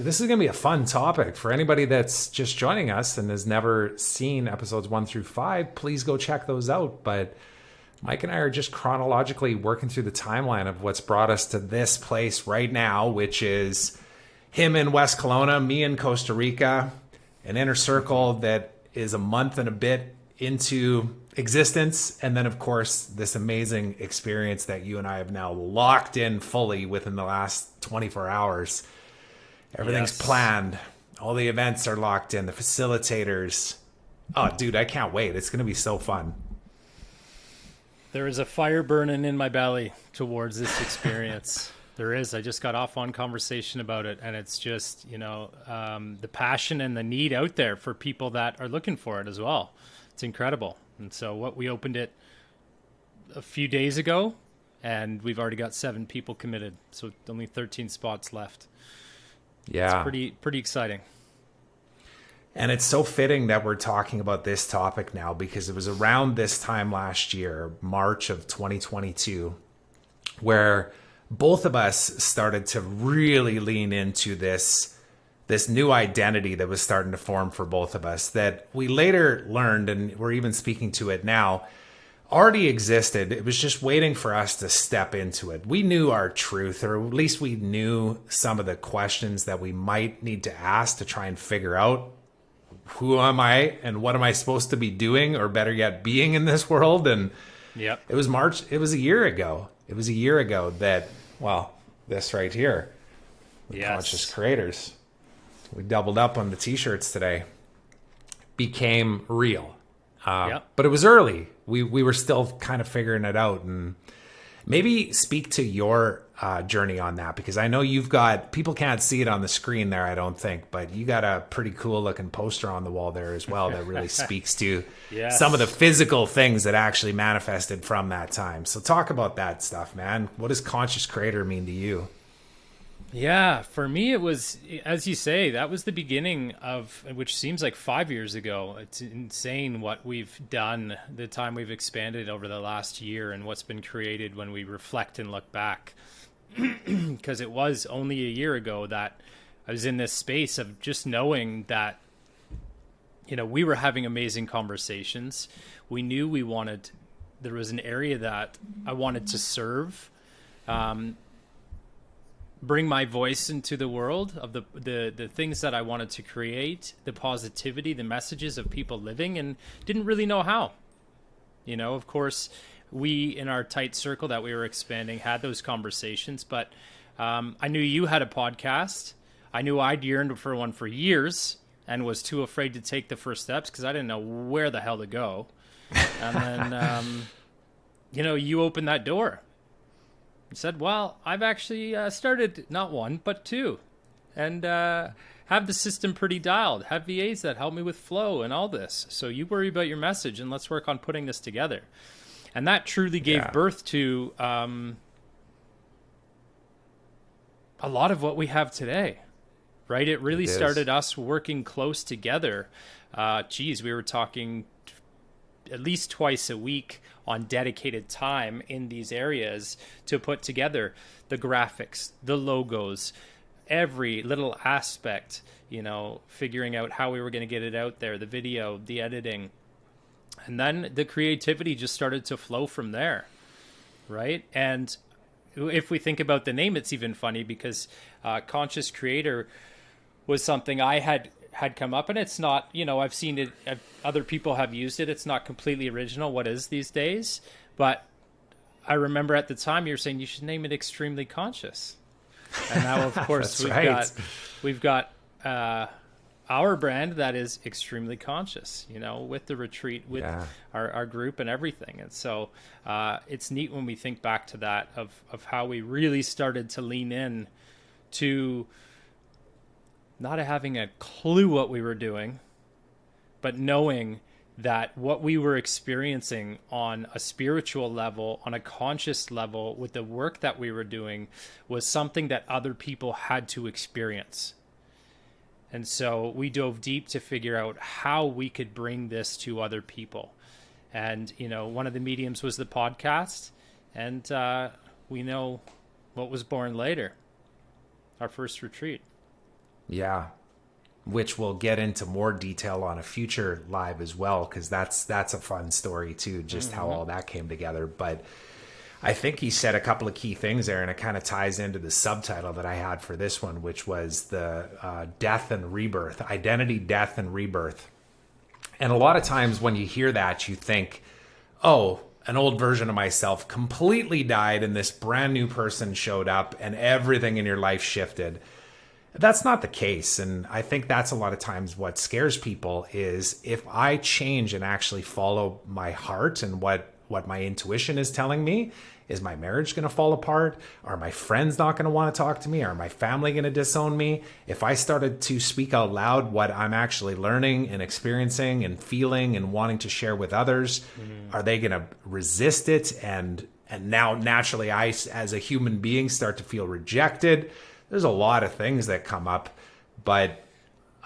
This is going to be a fun topic for anybody that's just joining us and has never seen episodes 1 through 5. Please go check those out. But Mike and I are just chronologically working through the timeline of what's brought us to this place right now, which is him in West Kelowna, me in Costa Rica, an inner circle that is a month and a bit into existence. And then, of course, this amazing experience that you and I have now locked in fully within the last 24 hours. Everything's planned. All the events are locked in. The facilitators. Oh, dude, I can't wait. It's going to be so fun. There is a fire burning in my belly towards this experience. There is. I just got off on conversation about it, and it's just, the passion and the need out there for people that are looking for it as well. It's incredible. And so we opened it a few days ago, and we've already got 7 people committed. So only 13 spots left. Yeah. It's pretty exciting. And it's so fitting that we're talking about this topic now, because it was around this time last year, March of 2022, where both of us started to really lean into this new identity that was starting to form for both of us, that we later learned, and we're even speaking to it now, already existed. It was just waiting for us to step into it. We knew our truth, or at least we knew some of the questions that we might need to ask to try and figure out who am I and what am I supposed to be doing, or better yet, being in this world. And it was March. It was a year ago. It was a year ago that, this right here, the Conscious Creators, we doubled up on the t-shirts today, became real. But it was early. We were still kind of figuring it out. And maybe speak to your journey on that, because I know you've got, people can't see it on the screen there, I don't think, but you got a pretty cool looking poster on the wall there as well that really speaks to some of the physical things that actually manifested from that time. So talk about that stuff, man. What does Conscious Creator mean to you? Yeah, for me, it was, as you say, that was the beginning of, which seems like 5 years ago. It's insane what we've done, the time we've expanded over the last year, and what's been created when we reflect and look back. Because it was only a year ago that I was in this space of just knowing that, we were having amazing conversations. We knew there was an area that I wanted to serve, bring my voice into the world of the things that I wanted to create, the positivity, the messages of people living, and didn't really know how. Of course, we in our tight circle that we were expanding had those conversations, but I knew you had a podcast. I knew I'd yearned for one for years and was too afraid to take the first steps because I didn't know where the hell to go. And then, you opened that door. Said, well, I've actually started not 1, but 2, and have the system pretty dialed, have VAs that help me with flow and all this. So you worry about your message, and let's work on putting this together. And that truly gave birth to a lot of what we have today, right? It really started us working close together. We were talking at least twice a week on dedicated time in these areas to put together the graphics, the logos, every little aspect, figuring out how we were going to get it out there, the video, the editing. And then the creativity just started to flow from there, right? And if we think about the name, it's even funny because Conscious Creator was something I had come up, and it's not, I've seen it, other people have used it. It's not completely original what is these days, but I remember at the time you were saying you should name it Extremely Conscious. And now, of course, we've got our brand that is Extremely Conscious, with the retreat, with our group and everything. And so it's neat when we think back to that of how we really started to lean in to not having a clue what we were doing, but knowing that what we were experiencing on a spiritual level, on a conscious level, with the work that we were doing, was something that other people had to experience. And so we dove deep to figure out how we could bring this to other people. And, one of the mediums was the podcast. And we know what was born later, our first retreat. Yeah. Which we'll get into more detail on a future live as well, because that's a fun story too, just how all that came together. But I think he said a couple of key things there, and it kind of ties into the subtitle that I had for this one, which was the death and rebirth, identity, death, and rebirth. And a lot of times when you hear that, you think, oh, an old version of myself completely died and this brand new person showed up and everything in your life shifted. That's not the case. And I think that's a lot of times what scares people is if I change and actually follow my heart and what my intuition is telling me, is my marriage going to fall apart? Are my friends not going to want to talk to me? Are my family going to disown me? If I started to speak out loud what I'm actually learning and experiencing and feeling and wanting to share with others, are they going to resist it? And now naturally I, as a human being, start to feel rejected. There's a lot of things that come up, but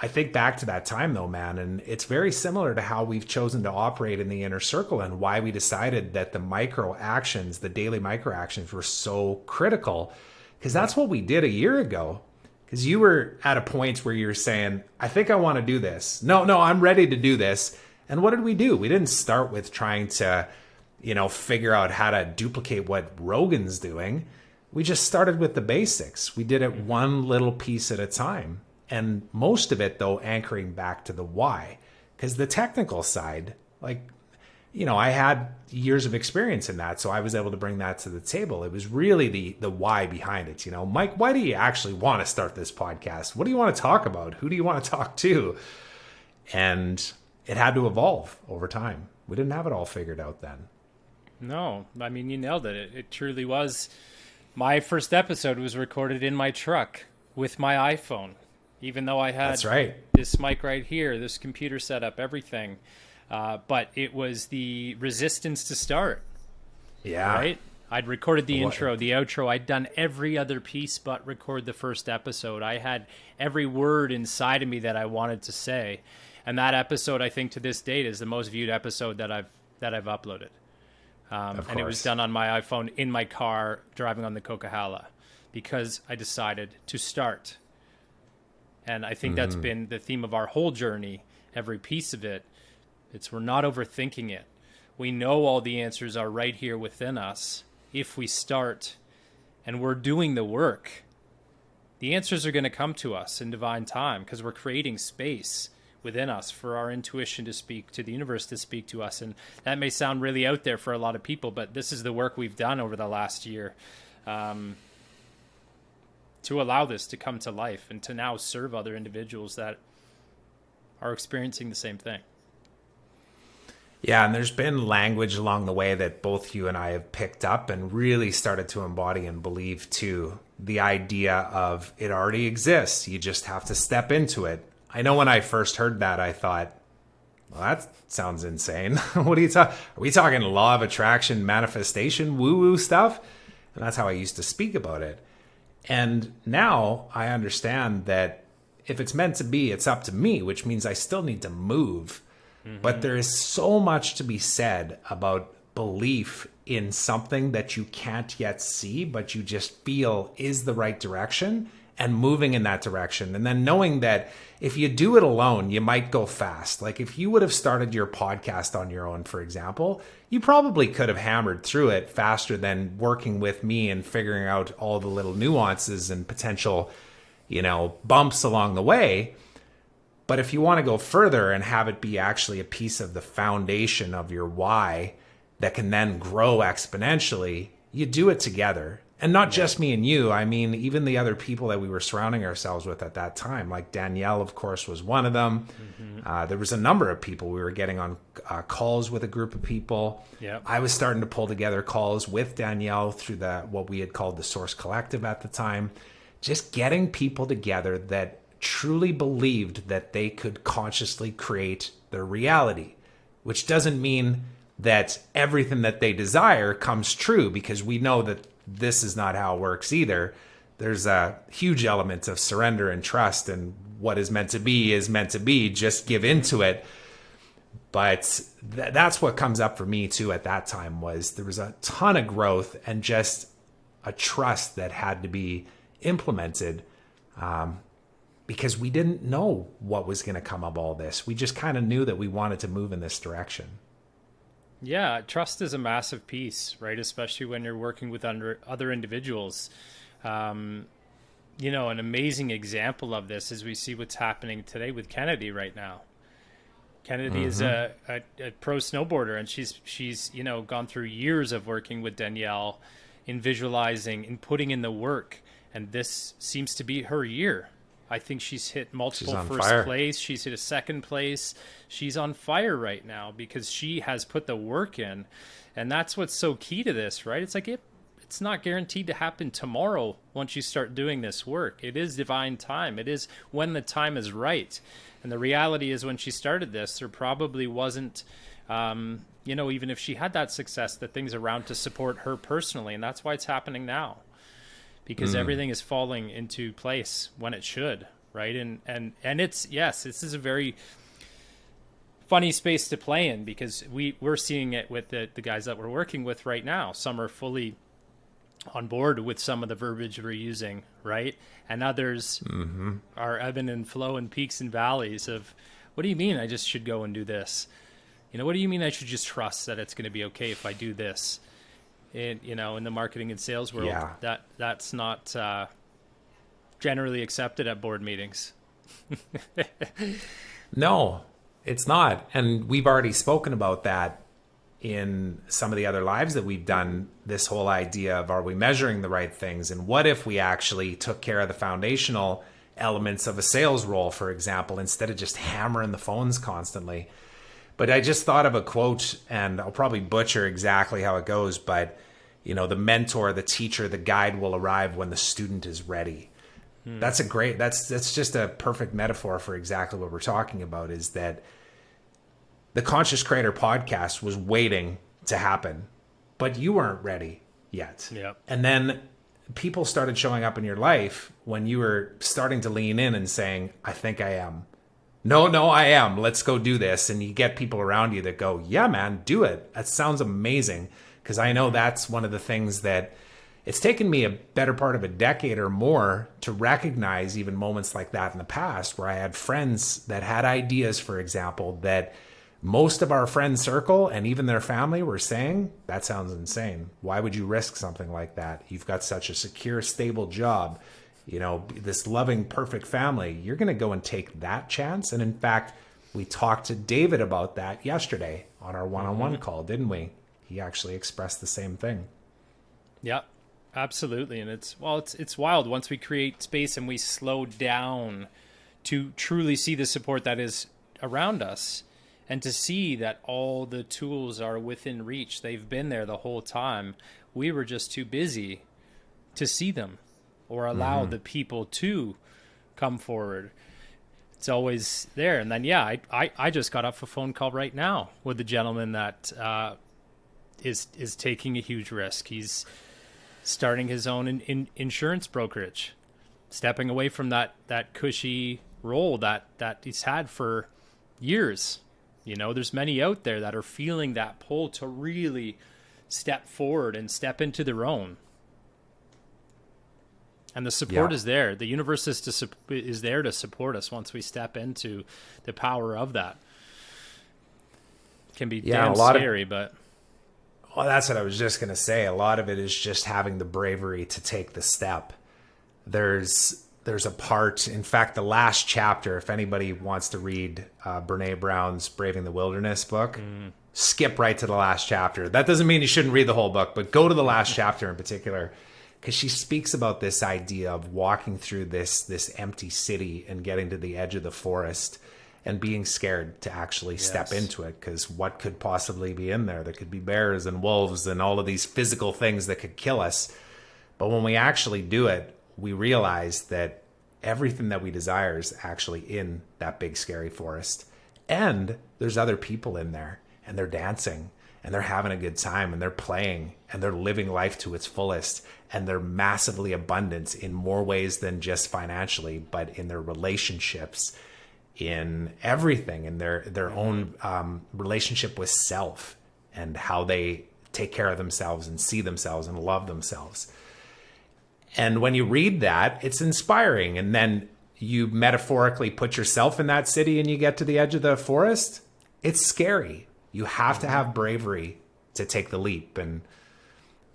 I think back to that time though, man, and it's very similar to how we've chosen to operate in the inner circle and why we decided that the micro actions, the daily micro actions were so critical, because that's what we did a year ago. Because you were at a point where you were saying, I think I want to do this. No, I'm ready to do this. And what did we do? We didn't start with trying to, figure out how to duplicate what Rogan's doing. We just started with the basics. We did it one little piece at a time. And most of it, though, anchoring back to the why. Because the technical side, I had years of experience in that, so I was able to bring that to the table. It was really the why behind it. Mike, why do you actually want to start this podcast? What do you want to talk about? Who do you want to talk to? And it had to evolve over time. We didn't have it all figured out then. No, I mean, you nailed it. It truly was. My first episode was recorded in my truck with my iPhone, even though I had this mic right here, this computer setup, everything. But it was the resistance to start. Yeah. Right? I'd recorded the intro, the outro. I'd done every other piece but record the first episode. I had every word inside of me that I wanted to say. And that episode, I think to this date, is the most viewed episode that I've uploaded. And it was done on my iPhone in my car driving on the Coquihalla because I decided to start. And I think that's been the theme of our whole journey, every piece of it. We're not overthinking it. We know all the answers are right here within us if we start and we're doing the work. The answers are going to come to us in divine time because we're creating space within us for our intuition to speak, to the universe to speak to us. And that may sound really out there for a lot of people, but this is the work we've done over the last year to allow this to come to life and to now serve other individuals that are experiencing the same thing. Yeah, and there's been language along the way that both you and I have picked up and really started to embody and believe too. The idea of it already exists. You just have to step into it. I know when I first heard that, I thought, well, that sounds insane. What are you talking? Are we talking law of attraction, manifestation, woo-woo stuff? And that's how I used to speak about it. And now I understand that if it's meant to be, it's up to me, which means I still need to move. But there is so much to be said about belief in something that you can't yet see, but you just feel is the right direction and moving in that direction. And then knowing that if you do it alone, you might go fast. Like if you would have started your podcast on your own, for example, you probably could have hammered through it faster than working with me and figuring out all the little nuances and potential, bumps along the way. But if you want to go further and have it be actually a piece of the foundation of your why that can then grow exponentially, you do it together. And not just me and you. I mean, even the other people that we were surrounding ourselves with at that time, like Danielle, of course, was one of them. There was a number of people. We were getting on calls with a group of people. Yep. I was starting to pull together calls with Danielle through what we had called the Source Collective at the time. Just getting people together that truly believed that they could consciously create their reality, which doesn't mean that everything that they desire comes true, because we know that this is not how it works either. There's a huge element of surrender and trust, and what is meant to be is meant to be. Just give into it. But that's what comes up for me too at that time. Was there was a ton of growth and just a trust that had to be implemented, because we didn't know what was going to come of all this. We just kind of knew that we wanted to move in this direction. Yeah, trust is a massive piece, right? Especially when you're working with other individuals. You know, an amazing example of this is we see what's happening today with Kennedy right now. Kennedy is a pro snowboarder, and she's you know, gone through years of working with Danielle in visualizing and putting in the work, and this seems to be her year. I think she's hit multiple first place. She's hit a second place. She's on fire right now because she has put the work in, and that's what's so key to this, right? It's like it's not guaranteed to happen tomorrow once you start doing this work. It is divine time. It is when the time is right. And the reality is, when she started this, there probably wasn't, you know, even if she had that success, the things around to support her personally. And that's why it's happening now, because everything is falling into place when it should, right? And it's, yes, this is a very funny space to play in, because we're seeing it with the guys that we're working with right now. Some are fully on board with some of the verbiage we're using, right? And others are ebbing and flow in peaks and valleys of, what do you mean I just should go and do this? You know, what do you mean I should just trust that it's going to be okay if I do this? And, you know, in the marketing and sales world, that's not generally accepted at board meetings. No, it's not. And we've already spoken about that in some of the other lives that we've done, this whole idea of, are we measuring the right things? And what if we actually took care of the foundational elements of a sales role, for example, instead of just hammering the phones constantly? But I just thought of a quote, and I'll probably butcher exactly how it goes, but, you know, the mentor, the teacher, the guide will arrive when the student is ready. That's just a perfect metaphor for exactly what we're talking about, is that the Conscious Creator podcast was waiting to happen, but you weren't ready yet. Yep. And then people started showing up in your life when you were starting to lean in and saying, I think I am. No, I am. Let's go do this. And you get people around you that go, yeah, man, do it. That sounds amazing. Because I know that's one of the things that it's taken me a better part of a decade or more to recognize even moments like that in the past, where I had friends that had ideas, for example, that most of our friend circle and even their family were saying, that sounds insane. Why would you risk something like that? You've got such a secure, stable job, you know, this loving, perfect family. You're going to go and take that chance. And in fact, we talked to David about that yesterday on our one-on-one call, didn't we? He actually expressed the same thing. Yeah, absolutely. And it's wild once we create space and we slow down to truly see the support that is around us, and to see that all the tools are within reach. They've been there the whole time. We were just too busy to see them or allow the people to come forward. It's always there. And then, yeah, I just got off a phone call right now with a gentleman that is taking a huge risk. He's starting his own insurance brokerage, stepping away from that cushy role that he's had for years. You know, there's many out there that are feeling that pull to really step forward and step into their own. And the support is there. The universe is there to support us once we step into the power of that. It can be damn scary, but... Well, that's what I was just going to say. A lot of it is just having the bravery to take the step. There's a part, in fact, the last chapter, if anybody wants to read Brene Brown's Braving the Wilderness book, skip right to the last chapter. That doesn't mean you shouldn't read the whole book, but go to the last chapter in particular, because she speaks about this idea of walking through this empty city and getting to the edge of the forest and being scared to actually step into it, because what could possibly be in there? There could be bears and wolves and all of these physical things that could kill us. But when we actually do it, we realize that everything that we desire is actually in that big, scary forest. And there's other people in there, and they're dancing, and they're having a good time, and they're playing, and they're living life to its fullest, and they're massively abundant in more ways than just financially, but in their relationships, in everything, in their own relationship with self, and how they take care of themselves and see themselves and love themselves. And when you read that, it's inspiring. And then you metaphorically put yourself in that city and you get to the edge of the forest, it's scary. You have to have bravery to take the leap. And,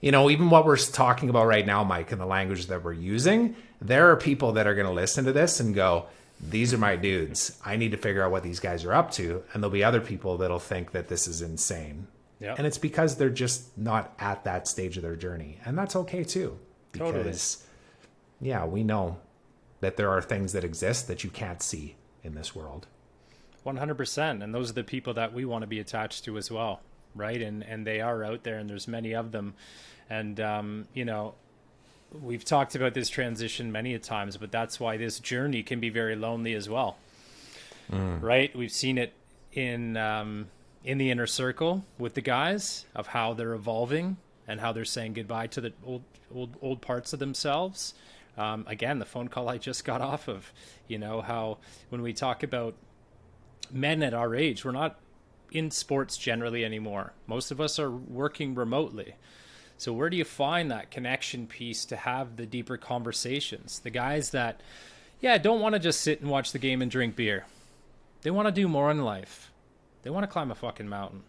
you know, even what we're talking about right now, Mike, in the language that we're using, there are people that are going to listen to this and go, these are my dudes. I need to figure out what these guys are up to. And there'll be other people that'll think that this is insane. Yep. And it's because they're just not at that stage of their journey. And that's okay too. Because, yeah, we know that there are things that exist that you can't see in this world. 100%. And those are the people that we want to be attached to as well, right? And they are out there, and there's many of them. And, you know, we've talked about this transition many a times, but that's why this journey can be very lonely as well, right? We've seen it in the inner circle with the guys of how they're evolving and how they're saying goodbye to the old parts of themselves. Again, the phone call I just got off of, you know, how when we talk about men at our age, we're not in sports generally anymore. Most of us are working remotely. So where do you find that connection piece to have the deeper conversations? The guys that, don't want to just sit and watch the game and drink beer. They want to do more in life. They want to climb a fucking mountain.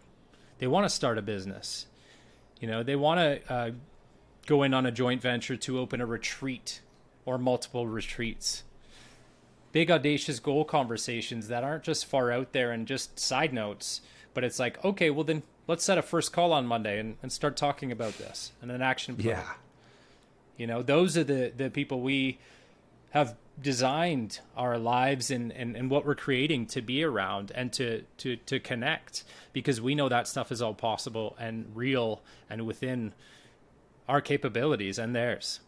They want to start a business. You know, they want to go in on a joint venture to open a retreat or multiple retreats. Big audacious goal conversations that aren't just far out there and just side notes, but it's like, okay, well then let's set a first call on Monday and start talking about this and an action plan. Yeah. You know, those are the people we have designed our lives and what we're creating to be around and to connect, because we know that stuff is all possible and real and within our capabilities and theirs.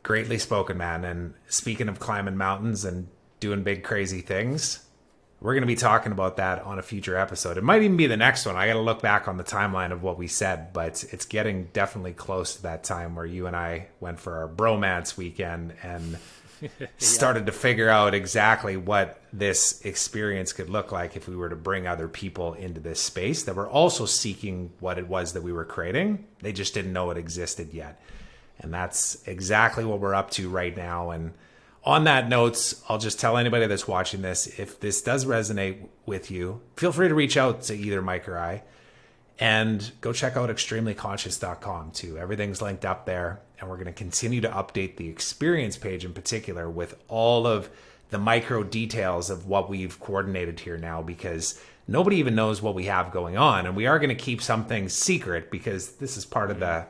Greatly spoken, man. And speaking of climbing mountains and doing big, crazy things, we're going to be talking about that on a future episode. It might even be the next one. I got to look back on the timeline of what we said, but it's getting definitely close to that time where you and I went for our bromance weekend and started to figure out exactly what this experience could look like if we were to bring other people into this space that were also seeking what it was that we were creating. They just didn't know it existed yet. And that's exactly what we're up to right now. And on that note, I'll just tell anybody that's watching this, if this does resonate with you, feel free to reach out to either Mike or I, and go check out extremelyconscious.com too. Everything's linked up there, and we're going to continue to update the experience page in particular with all of the micro details of what we've coordinated here now, because nobody even knows what we have going on. And we are going to keep some things secret because this is part of the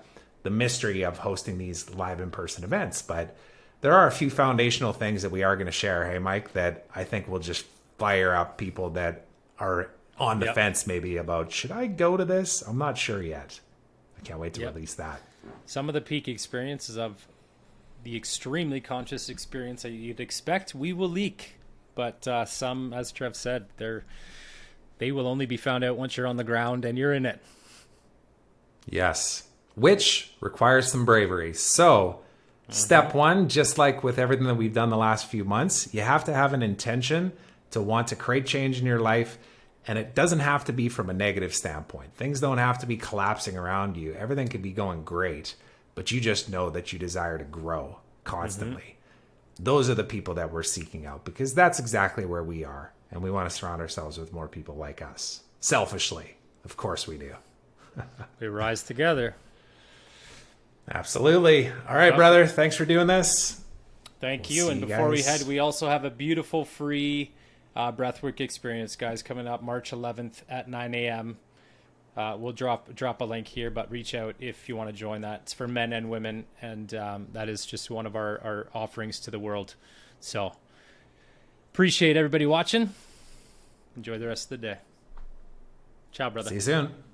mystery of hosting these live in-person events. But there are a few foundational things that we are going to share, hey, Mike, that I think will just fire up people that are on the fence maybe about, should I go to this? I'm not sure yet. I can't wait to release that. Some of the peak experiences of the extremely conscious experience that you'd expect, we will leak. But some, as Trev said, they will only be found out once you're on the ground and you're in it. Yes, which requires some bravery. So step one, just like with everything that we've done the last few months, you have to have an intention to want to create change in your life. And it doesn't have to be from a negative standpoint. Things don't have to be collapsing around you. Everything could be going great, but you just know that you desire to grow constantly. Those are the people that we're seeking out, because that's exactly where we are. And we want to surround ourselves with more people like us. Selfishly. Of course we do. We rise together. Absolutely. All right, brother. Thanks for doing this. Thank you. And before we head, we also have a beautiful free breathwork experience, guys, coming up March 11th at 9 a.m. We'll drop a link here, but reach out if you want to join that. It's for men and women, and that is just one of our offerings to the world. So appreciate everybody watching. Enjoy the rest of the day. Ciao, brother. See you soon.